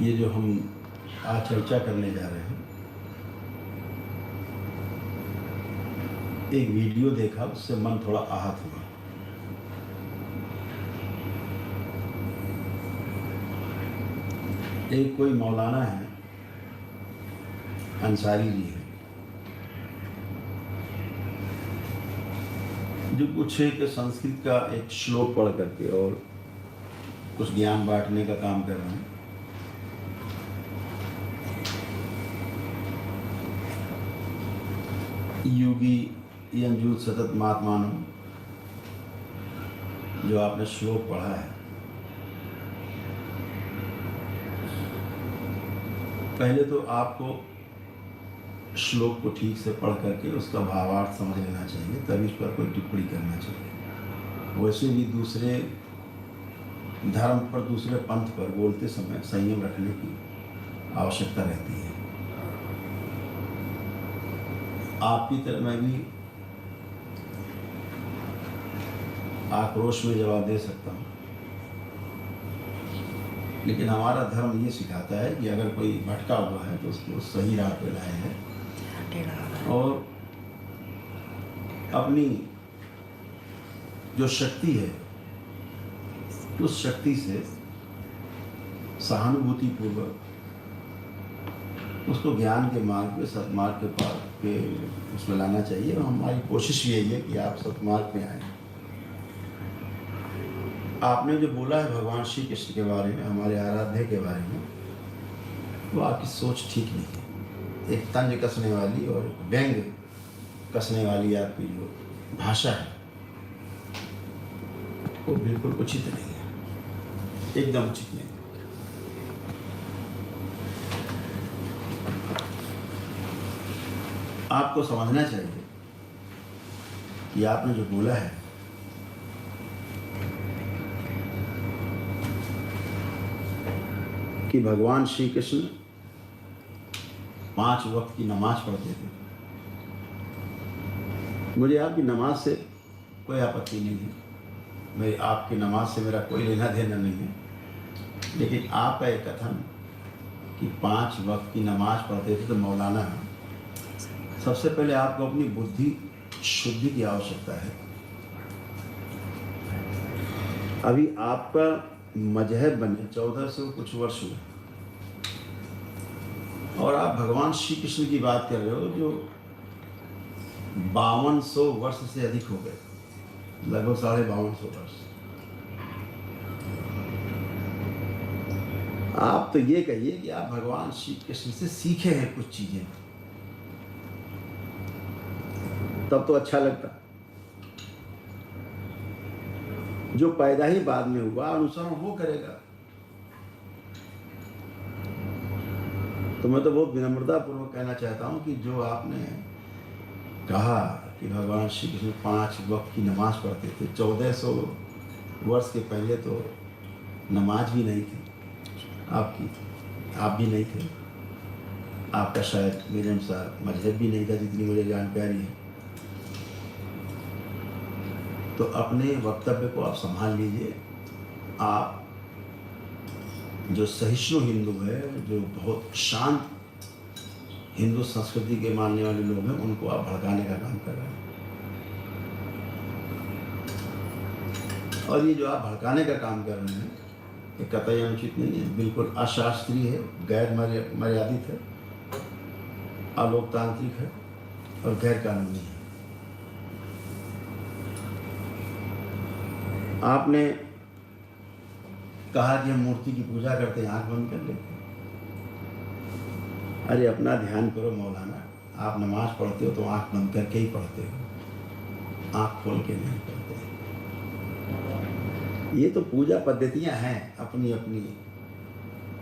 ये जो हम आज चर्चा करने जा रहे हैं, एक वीडियो देखा, उससे मन थोड़ा आहत हुआ। एक कोई मौलाना है, अंसारी जी है, जो कुछ एक संस्कृत का एक श्लोक पढ़ करके और कुछ ज्ञान बांटने का काम कर रहे हैं। योगी यंजूत सतत महात्मानम, जो आपने श्लोक पढ़ा है, पहले तो आपको श्लोक को ठीक से पढ़ करके उसका भावार्थ समझ लेना चाहिए, तभी इस पर कोई टिप्पणी करना चाहिए। वैसे भी दूसरे धर्म पर, दूसरे पंथ पर बोलते समय संयम रखने की आवश्यकता रहती है। आपकी तरह मैं भी आक्रोश में जवाब दे सकता हूँ, लेकिन हमारा धर्म ये सिखाता है कि अगर कोई भटका हुआ है तो उसको सही राह पे लाए है और अपनी जो शक्ति है उस शक्ति से सहानुभूति पूर्वक उसको ज्ञान के मार्ग पे, सतमार्ग के पार पे उसमें लाना चाहिए। और हमारी कोशिश यही है कि आप सतमार्ग में आए। आपने जो बोला है भगवान श्री कृष्ण के बारे में, हमारे आराध्य के बारे में, वो आपकी सोच ठीक नहीं है। एक तंज कसने वाली और व्यंग कसने वाली आपकी जो भाषा है वो बिल्कुल उचित नहीं है, एकदम उचित नहीं। आपको समझना चाहिए कि आपने जो बोला है कि भगवान श्री कृष्ण 5 वक्त की नमाज पढ़ते थे। मुझे आपकी नमाज से कोई आपत्ति नहीं है, मेरी आपकी नमाज से मेरा कोई लेना देना नहीं है, लेकिन आपका एक कथन कि 5 वक्त की नमाज पढ़ते थे तो मौलाना, सबसे पहले आपको अपनी बुद्धि शुद्धि की आवश्यकता है। अभी आपका मजहब बने 1400 कुछ वर्ष हुए और आप भगवान श्री कृष्ण की बात कर रहे हो जो 5200 वर्ष से अधिक हो गए, लगभग 5250 वर्ष। आप तो ये कहिए कि आप भगवान श्री कृष्ण से सीखे हैं कुछ चीजें, तब तो अच्छा लगता। जो पैदा ही बाद में हुआ, अनुसरण वो करेगा। तो मैं तो बहुत विनम्रता पूर्वक कहना चाहता हूँ कि जो आपने कहा कि भगवान श्री कृष्ण 5 वक्त की नमाज पढ़ते थे, 1400 वर्ष के पहले तो नमाज भी नहीं थी आपकी, आप भी नहीं थे, आपका शायद मेरे अनुसार मजहब भी नहीं था, जितनी मुझे जानकारी है। तो अपने वक्तव्य को आप संभाल लीजिए। आप जो सहिष्णु हिंदू है, जो बहुत शांत हिंदू संस्कृति के मानने वाले लोग हैं, उनको आप भड़काने का काम कर रहे हैं। और ये जो आप भड़काने का काम कर रहे हैं ये कतई अनुचित नहीं है, बिल्कुल अशास्त्रीय है, गैर मर्यादित है, अलोकतांत्रिक है और गैर कानूनी है। आपने कहा कि हम मूर्ति की पूजा करते हैं, आंख बंद कर लेते हैं। अरे अपना ध्यान करो मौलाना, आप नमाज पढ़ते हो तो आंख बंद करके ही पढ़ते हो, आंख खोल के नहीं पढ़ते। ये तो पूजा पद्धतियां हैं अपनी अपनी,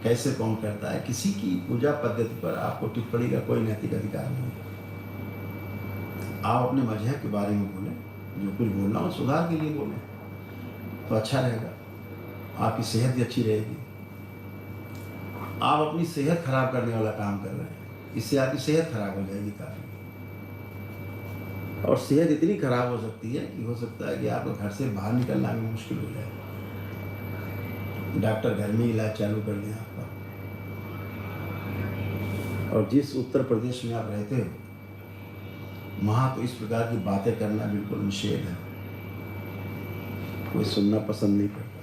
कैसे कौन करता है, किसी की पूजा पद्धति पर आपको टिप्पणी का कोई नैतिक अधिकार नहीं है। आप अपने मजहब के बारे में बोलें, जो कुछ बोलना हो सुधार के लिए बोलें तो अच्छा रहेगा, आपकी सेहत भी अच्छी रहेगी। आप अपनी सेहत खराब करने वाला काम कर रहे हैं, इससे आपकी सेहत खराब हो जाएगी काफ़ी, और सेहत इतनी खराब हो सकती है कि हो सकता है कि आपको घर से बाहर निकलना भी मुश्किल हो जाए। डॉक्टर घर में इलाज चालू कर दें आपका, और जिस उत्तर प्रदेश में आप रहते हो वहाँ तो इस प्रकार की बातें करना बिल्कुल निषेध है, कोई सुनना पसंद नहीं करता।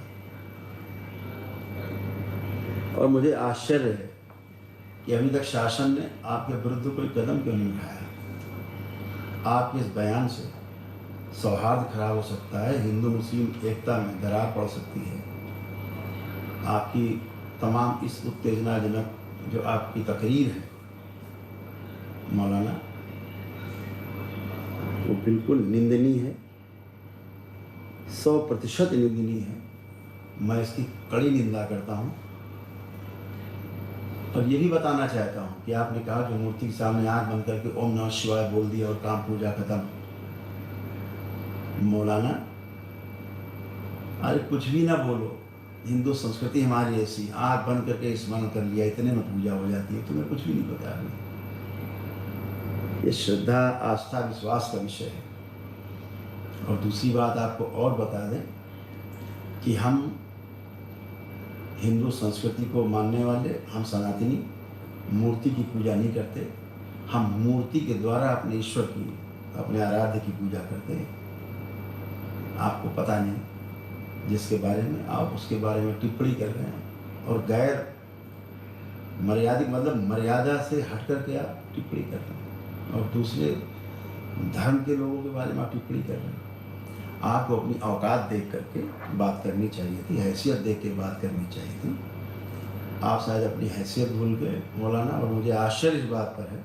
और मुझे आश्चर्य है कि अभी तक शासन ने आपके विरुद्ध कोई कदम क्यों नहीं उठाया। आपके इस बयान से सौहार्द खराब हो सकता है, हिंदू मुस्लिम एकता में दरार पड़ सकती है। आपकी तमाम इस उत्तेजनाजनक जो आपकी तकरीर है मौलाना, वो बिल्कुल निंदनीय है, 100% निंदनीय है। मैं इसकी कड़ी निंदा करता हूँ। और ये भी बताना चाहता हूँ कि आपने कहा जो मूर्ति के सामने आँख बंद करके ओम नमः शिवाय बोल दिया और काम पूजा खत्म। मौलाना, अरे कुछ भी ना बोलो, हिंदू संस्कृति हमारी ऐसी, आँख बंद करके स्मरण कर लिया, इतने में पूजा हो जाती है। तुम्हें कुछ भी नहीं पता है। ये श्रद्धा, आस्था, विश्वास का विषय है। और दूसरी बात आपको और बता दें कि हम हिंदू संस्कृति को मानने वाले, हम सनातनी मूर्ति की पूजा नहीं करते। हम मूर्ति के द्वारा अपने ईश्वर की, अपने आराध्य की पूजा करते हैं। आपको पता नहीं, जिसके बारे में आप उसके बारे में टिप्पणी कर रहे हैं और गैर मर्यादित, मतलब मर्यादा से हट कर के आप टिप्पणी कर रहे हैं और दूसरे धर्म के लोगों के बारे में आप टिप्पणी कर रहे हैं। आपको अपनी औकात देख करके बात करनी चाहिए थी, हैसियत देख के बात करनी चाहिए थी। आप शायद अपनी हैसियत भूल गए मौलाना। और मुझे आश्चर्य इस बात पर है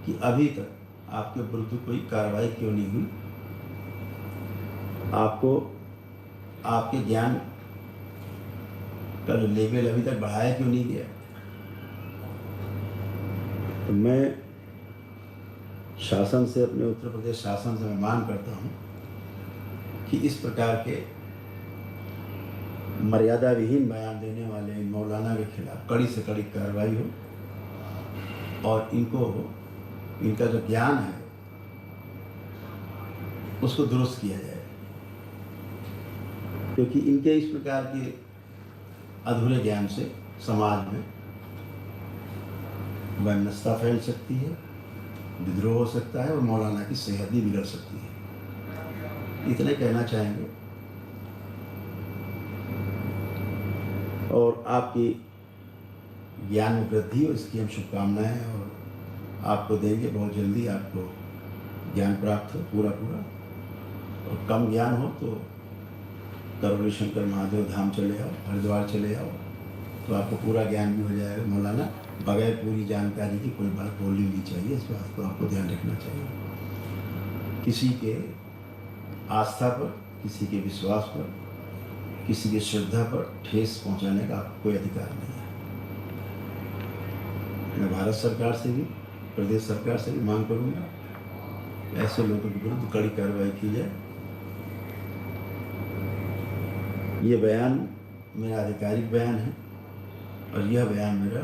कि अभी तक आपके विरुद्ध कोई कार्रवाई क्यों नहीं हुई। आपको आपके ज्ञान का जो लेवल अभी तक बढ़ाया क्यों नहीं गया। तो मैं शासन से, अपने उत्तर प्रदेश शासन से मैं मांग करता हूँ कि इस प्रकार के मर्यादा विहीन बयान देने वाले मौलाना के खिलाफ कड़ी से कड़ी कार्रवाई हो और इनका जो ज्ञान है उसको दुरुस्त किया जाए, क्योंकि इनके इस प्रकार के अधूरे ज्ञान से समाज में वैमनस्यता फैल सकती है, विद्रोह हो सकता है और मौलाना की सेहत भी बिगड़ सकती है। इतने कहना चाहेंगे। और आपकी ज्ञान में वृद्धि हो, इसकी हम शुभकामनाएं और आपको देंगे। बहुत जल्दी आपको ज्ञान प्राप्त हो पूरा। और कम ज्ञान हो तो करौली शंकर महादेव धाम चले आओ, हरिद्वार चले आओ, तो आपको पूरा ज्ञान भी हो जाएगा मौलाना। बगैर पूरी जानकारी की कोई बात बोलनी नहीं चाहिए, इस बात को आपको ध्यान रखना चाहिए। किसी के आस्था पर, किसी के विश्वास पर, किसी की श्रद्धा पर ठेस पहुंचाने का आपको कोई अधिकार नहीं है। मैं भारत सरकार से भी, प्रदेश सरकार से भी मांग करूंगा ऐसे लोगों के विरुद्ध कड़ी कार्रवाई की जाए। ये बयान मेरा आधिकारिक बयान है और यह बयान मेरा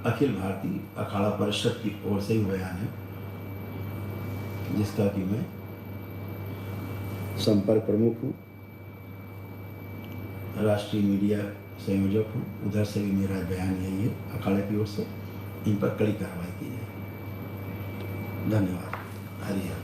अखिल भारतीय अखाड़ा परिषद की ओर से ही बयान है, जिसका कि मैं संपर्क प्रमुख हूँ, राष्ट्रीय मीडिया संयोजक हूँ। उधर से भी मेरा बयान यही है, अखाड़े की ओर से इन पर कड़ी कार्रवाई की जाए। धन्यवाद। हरि हर।